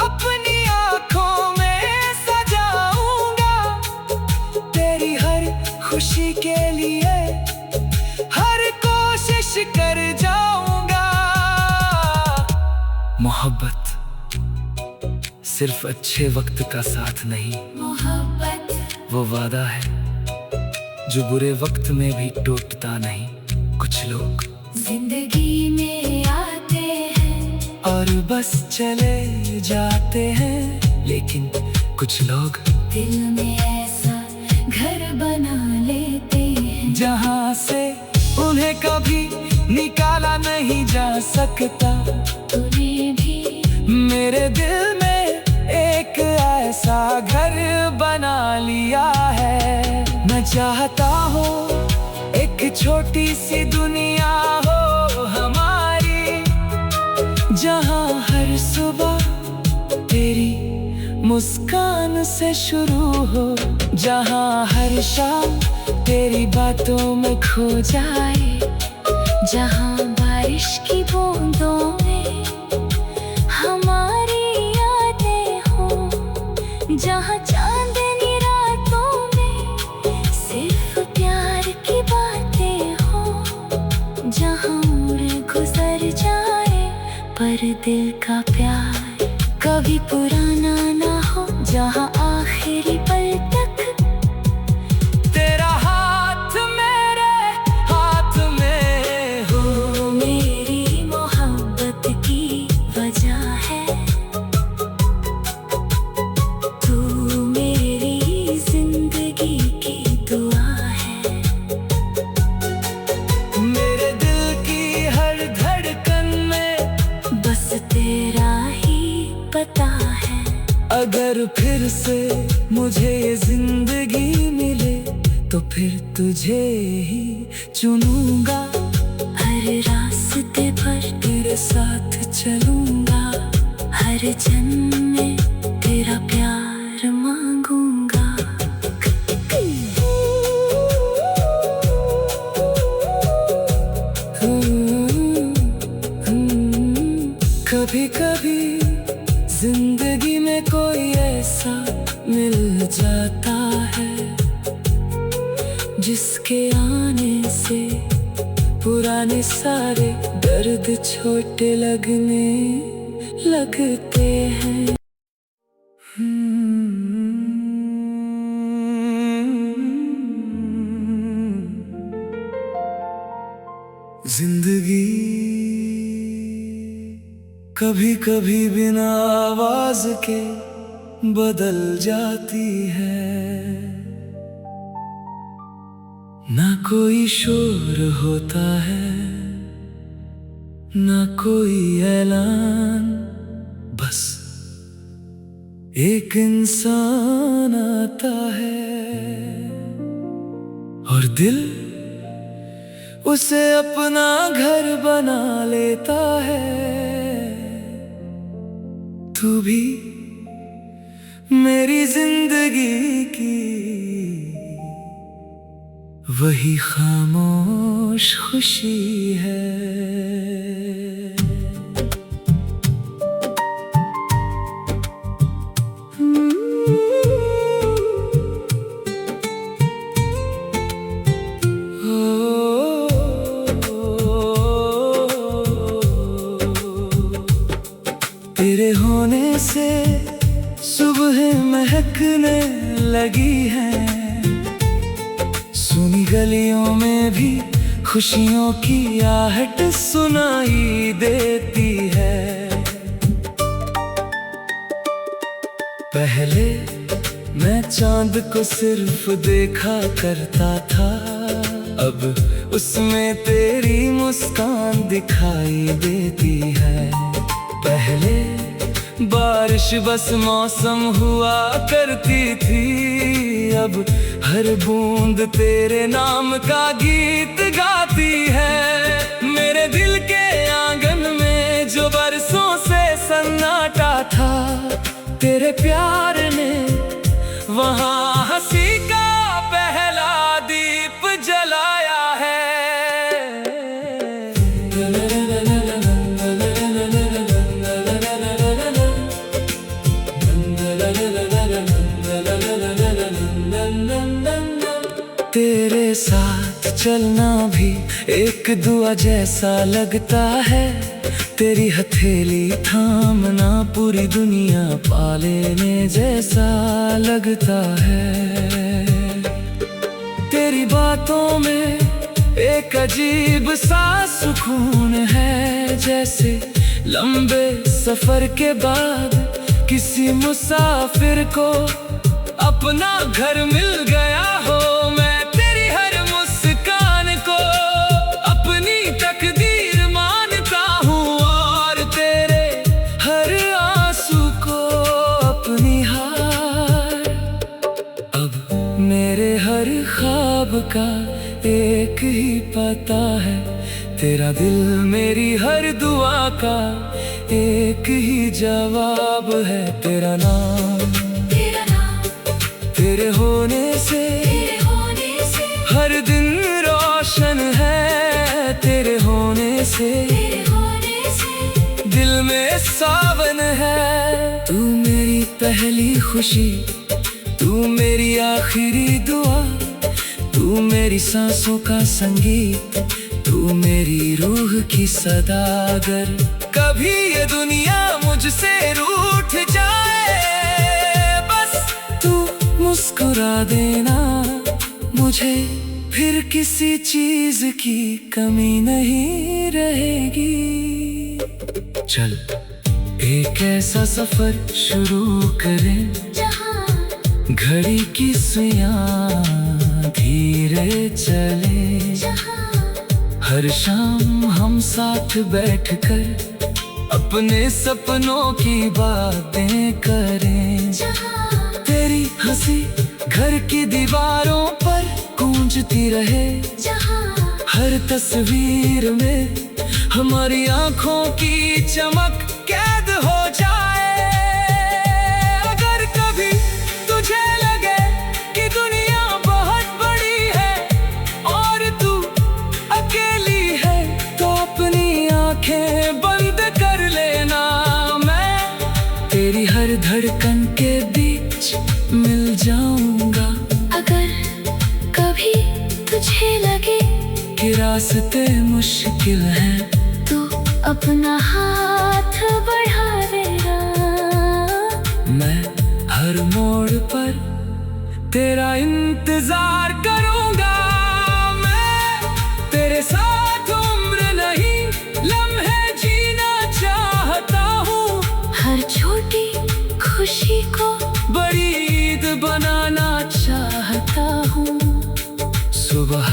अपनी आंखों में सजाऊंगा, तेरी हर खुशी के लिए हर कोशिश कर जाऊंगा। मोहब्बत सिर्फ अच्छे वक्त का साथ नहीं, मोहब्बत वो वादा है जो बुरे वक्त में भी टूटता नहीं। कुछ लोग जिंदगी में आते हैं और बस चले जाते हैं, लेकिन कुछ लोग दिल में ऐसा घर बना लेते हैं जहाँ से उन्हें कभी निकाला नहीं जा सकता। तूने भी मेरे दिल में एक ऐसा घर बना लिया है। मैं चाहता हूँ एक छोटी सी दुनिया हो हमारी, जहाँ हर सुबह तेरी मुस्कान से शुरू हो, जहाँ हर शाम तेरी बातों में खो जाए, जहाँ बारिश की बूंदों में हमारी यादें हों, जहाँ चांदनी रातों में सिर्फ प्यार की बातें हों, जहाँ उम्र गुजर जाए पर दिल का प्यार कभी पुराना ना हो, जहाँ आखिरी पल तक तेरा हाथ मेरे हाथ में हो। मेरी मोहब्बत की वजह है, तू मेरी जिंदगी की दुआ है। मेरे दिल की हर धड़कन में बस तेरा ही पता है। अगर फिर से मुझे ये जिंदगी मिले, तो फिर तुझे ही चुनूंगा। हर रास्ते पर तेरे साथ चलूंगा, हर जन्म में तेरा प्यार मांगूंगा। कभी कभी जिंदगी में कोई ऐसा मिल जाता है, जिसके आने से पुराने सारे दर्द छोटे लगने लगते हैं। जिंदगी कभी कभी बिना आवाज के बदल जाती है। ना कोई शोर होता है, ना कोई ऐलान, बस एक इंसान आता है और दिल उसे अपना घर बना लेता है। तू भी मेरी जिंदगी की वही खामोश खुशी है। तेरे होने से सुबह महकने लगी है, गलियों में भी खुशियों की आहट सुनाई देती है। पहले मैं चांद को सिर्फ देखा करता था, अब उसमें तेरी मुस्कान दिखाई देती है। पहले बारिश बस मौसम हुआ करती थी, अब हर बूंद तेरे नाम का गीत गाती है। मेरे दिल के आंगन में जो बरसों से सन्नाटा था, तेरे प्यार ने वहाँ हंसी का पहला दीप जलाया है। तेरे साथ चलना भी एक दुआ जैसा लगता है, तेरी हथेली थामना पूरी दुनिया पा लेने जैसा लगता है। तेरी बातों में एक अजीब सा सुकून है, जैसे लंबे सफर के बाद किसी मुसाफिर को अपना घर मिल गया हो। मैं तेरी हर मुस्कान को अपनी तकदीर मानता हूँ, और तेरे हर आंसू को अपनी हार। अब मेरे हर ख्वाब का एक ही पता है, तेरा दिल मेरी हर दुआ का एक ही जवाब है। तेरा नाम तेरे होने से हर दिन रोशन है, तेरे होने से दिल में सावन है। तू मेरी पहली खुशी, तू मेरी आखिरी दुआ, तू मेरी सांसों का संगीत, तू मेरी रूह की सदा। अगर कभी ये दुनिया मुझसे रूठ जाए, बस तू मुस्कुरा देना, मुझे फिर किसी चीज की कमी नहीं रहेगी। चल एक ऐसा सफर शुरू करें, जहाँ घड़ी की सुइयां धीरे चले, हर शाम हम साथ बैठकर अपने सपनों की बातें करें। तेरी हंसी घर की दीवारों पर गूंजती रहे, हर तस्वीर में हमारी आंखों की चमक कैद हो जाए। अगर कभी तुझे लगे कि दुनिया बहुत बड़ी है और तू अकेली है, तो अपनी आंखें बंद कर लेना। मैं तेरी हर धड़कन के बीच मिल जाऊंगा। अगर कभी तुझे लगे कि रास्ते मुश्किल हैं, तो अपना हाथ बढ़ा देना। मैं हर मोड़ पर तेरा इंतजार करूंगा। मैं तेरे साथ उम्र नहीं लम्हे जीना चाहता हूँ, हर छोटी खुशी को बड़ी ईद बनाना चाहता हूँ। सुबह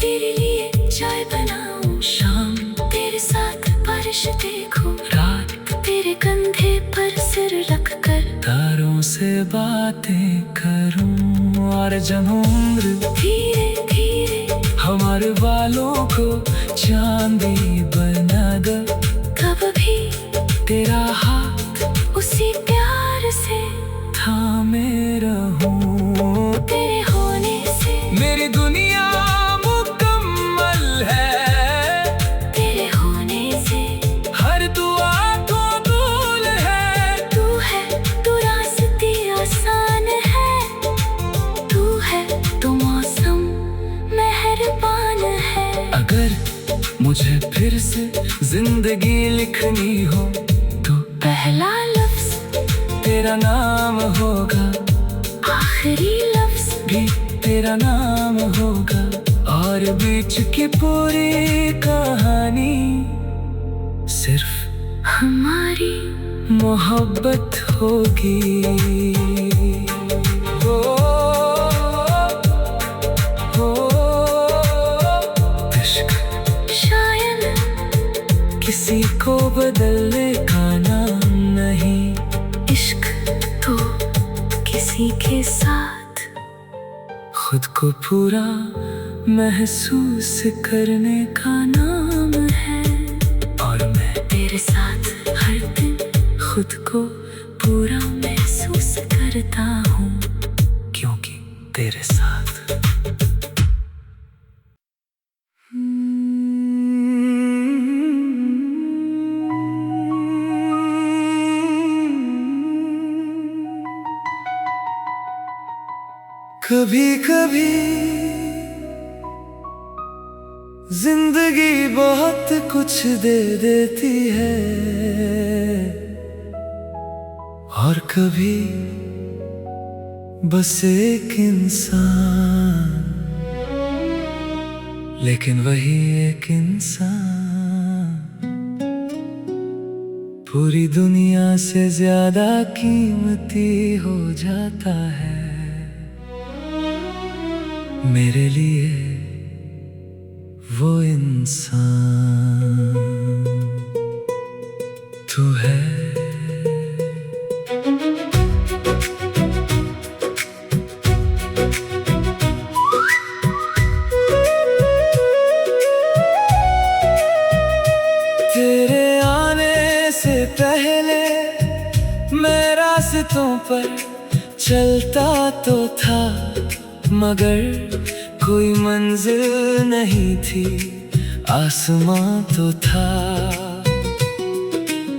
तेरे लिए चाय बनाऊं, शाम तेरे साथ बारिश देखूं, रात तेरे कंधे पर सिर रखकर तारों से बातें करूं। और जब उम्र धीरे धीरे हमारे बालों को चांदी बना दे, कब भी तेरा हाथ उसी प्यार से थामे रहूं। तेरे होने से मेरी दुनिया मुकम्मल है, तेरे होने से हर दुआ को कबूल है। तू है तो रास्ते आसान है, तू है तो मौसम मेहरबान है। अगर मुझे फिर से जिंदगी लिखनी हो, तो पहला लफ्ज तेरा नाम होगा, आखिरी लफ्ज भी तेरा नाम होगा। और बीच की पूरी कहानी सिर्फ हमारी मोहब्बत होगी। हो, हो, इश्क शायद किसी को बदलने का नाम नहीं। इश्क तो किसी के साथ खुद को पूरा महसूस करने का नाम है। और मैं तेरे साथ हर दिन खुद को पूरा महसूस करता हूँ, क्योंकि तेरे साथ। कभी कभी जिंदगी बहुत कुछ दे देती है, और कभी बस एक इंसान, लेकिन वही एक इंसान पूरी दुनिया से ज्यादा कीमती हो जाता है। मेरे लिए वो इंसान तू है। तेरे आने से पहले मैं रास्तों पर चलता तो था, मगर कोई मंजिल नहीं थी। आसमां तो था,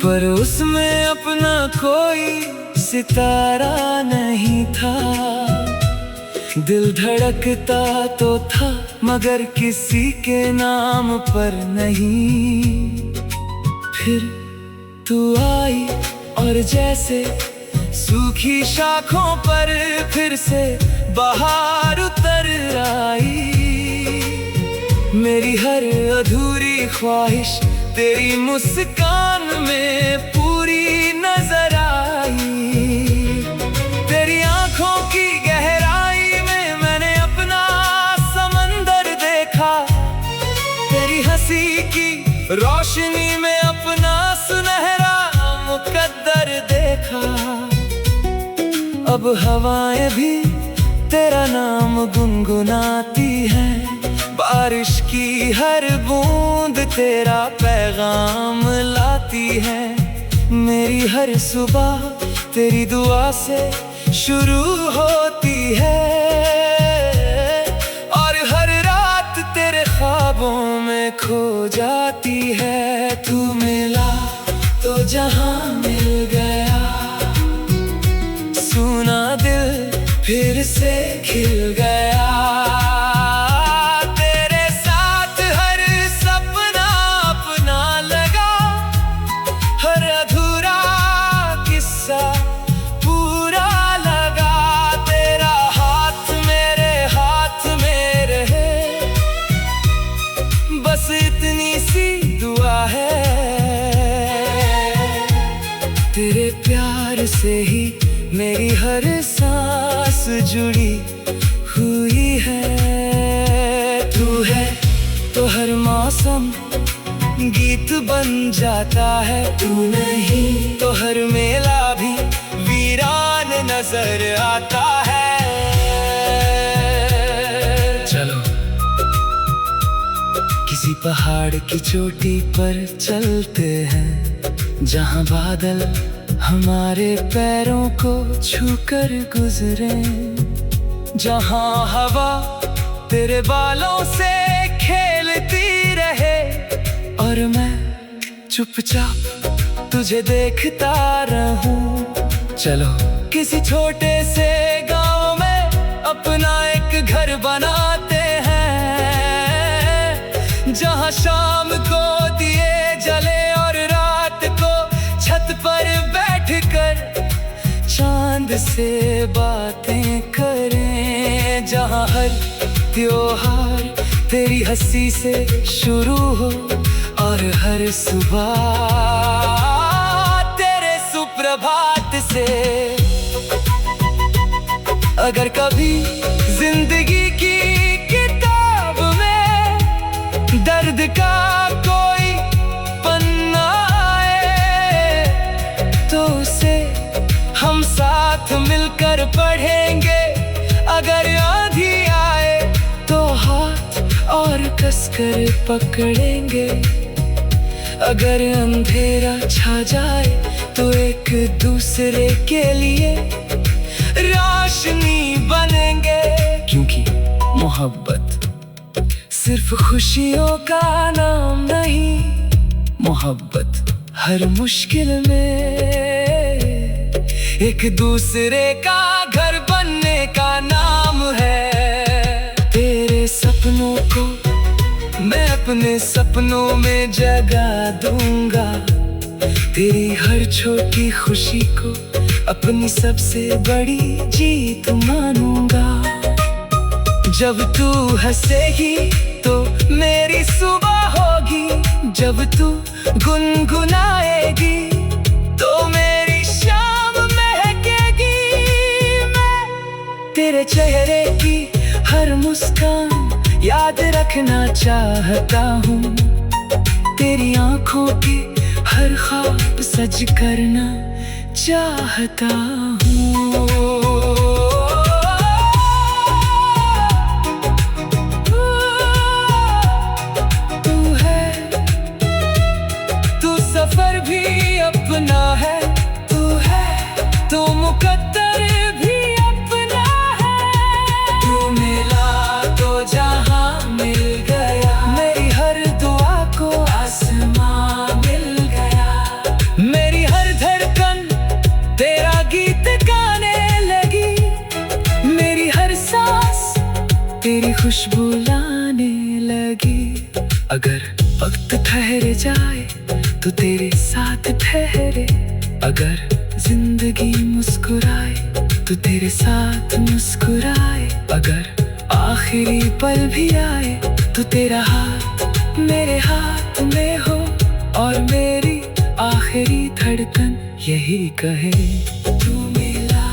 पर उसमें अपना कोई सितारा नहीं था। दिल धड़कता तो था, मगर किसी के नाम पर नहीं। फिर तू आई और जैसे सूखी शाखों पर फिर से बहार उतर आई। मेरी हर अधूरी ख्वाहिश तेरी मुस्कान में पूरी नजर आई। तेरी आंखों की गहराई में मैंने अपना समंदर देखा, तेरी हंसी की रोशनी में अपना सुनहरा मुकद्दर देखा। अब हवाएं भी तेरा नाम गुनगुनाती हैं, बारिश की हर बूंद तेरा पैगाम लाती है। मेरी हर सुबह तेरी दुआ से शुरू होती है, और हर रात तेरे ख्वाबों में खो जाती है। तू मिला तो जहां मिल गया, सुना दिल फिर से खिल गया। तेरे साथ हर सपना अपना लगा, हर अधूरा किस्सा पूरा लगा। तेरा हाथ मेरे हाथ में रहे, बस इतनी सी दुआ है। तेरे प्यार से ही मेरी हर सांस जुड़ी हुई है। तू है तो हर मौसम गीत बन जाता है, तू नहीं तो हर मेला भी वीरान नजर आता है। चलो किसी पहाड़ की चोटी पर चलते हैं, जहां बादल हमारे पैरों को छूकर गुजरे, जहां हवा तेरे बालों से खेलती रहे, और मैं चुपचाप तुझे देखता रहूं। चलो किसी छोटे से गांव में अपना एक घर बनाते हैं, जहां शाम को दिए जले और रात को छत पर बैठकर चांद से बातें करें, जहां हर त्योहार तेरी हंसी से शुरू हो और हर सुबह तेरे सुप्रभात से। अगर कभी जिंदगी की किताब में दर्द का कोई पन्ना आए तो उसे हम साथ मिलकर पढ़ेंगे। अगर आंधी आए तो हाथ और कसकर पकड़ेंगे। अगर अंधेरा छा जाए तो एक दूसरे के लिए रोशनी बनेंगे। क्योंकि मोहब्बत सिर्फ खुशियों का नाम नहीं, मोहब्बत हर मुश्किल में एक दूसरे का घर बनने का नाम है। तेरे सपनों को मैं अपने सपनों में जगा दूंगा। तेरी हर छोटी खुशी को अपनी सबसे बड़ी जीत मानूंगा। जब तू हंसेगी तो मेरी सुबह होगी, जब तू गुनगुनाएगी तो मेरी शाम महकेगी। मैं तेरे चेहरे की हर मुस्कान याद रखना चाहता हूँ। तेरी आंखों के हर ख्वाब सच करना चाहता हूँ। तू है, तू सफर भी अपना है, तू है तो मुकद्दर भी अपना है। तू मिला तो जहां मिल गया, मेरी हर दुआ को आसमां मिल गया। मेरी हर धड़कन तेरा गीत गाने लगी, मेरी हर सांस तेरी खुशबू लाने लगी। अगर वक्त ठहर जाए तो तेरे साथ ठहरे, अगर जिंदगी मुस्कुराए तो तेरे साथ मुस्कुराए। अगर आखिरी पल भी आए तो तेरा हाथ मेरे हाथ में हो और मेरी आखिरी धड़कन यही कहे, तू मिला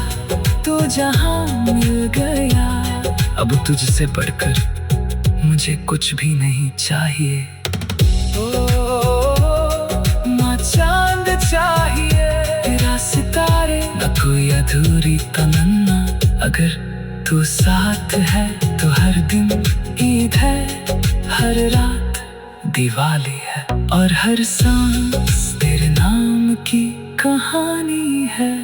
तो जहां मिल गया। अब तुझसे बढ़कर मुझे कुछ भी नहीं चाहिए। ना चांद चाहिए तेरा सितारे, न कोई अधूरी तमन्ना। अगर तू साथ है तो हर दिन ईद है, हर रात दिवाली है और हर सांस तेरे नाम की कहानी है।